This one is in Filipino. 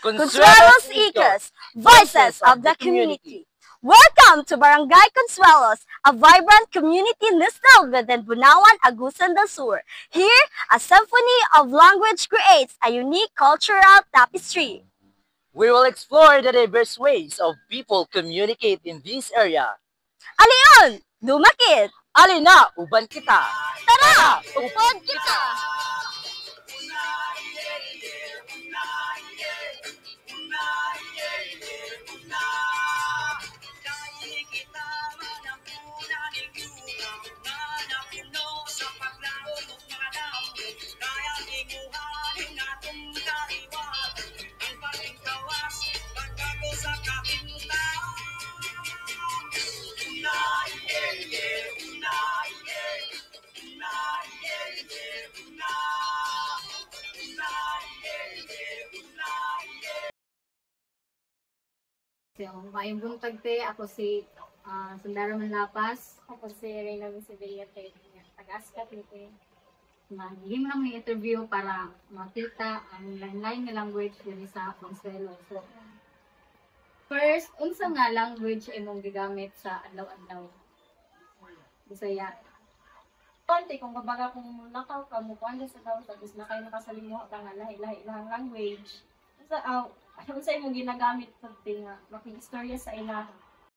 Consuelos Icos, Voices of the Community. Welcome to Barangay Consuelos, a vibrant community nestled within Bunawan, Agusan del Sur. Here, a symphony of language creates a unique cultural tapestry. We will explore the diverse ways of people communicate in this area. Aliyon, dumakit! Alina, uban kita! Tara, upod kita! So, maayong buntag te, ako si Sundaro Manlapas. Ako si Reyna Visibilla te, taga-askat te. Magiging lang may interview para makita ang lain-lain na language din sa Consuelo. So, first, unsa nga language imong gigamit sa adlaw-adlaw? Bisaya. Konti, kung babaga kung nakaw ka mo, kung sa daw, tapos na kayo nakasalimuha ka nga lahi-lahi lang language. Unsa imong ginagamit pag nga makiistorya sa ilaha.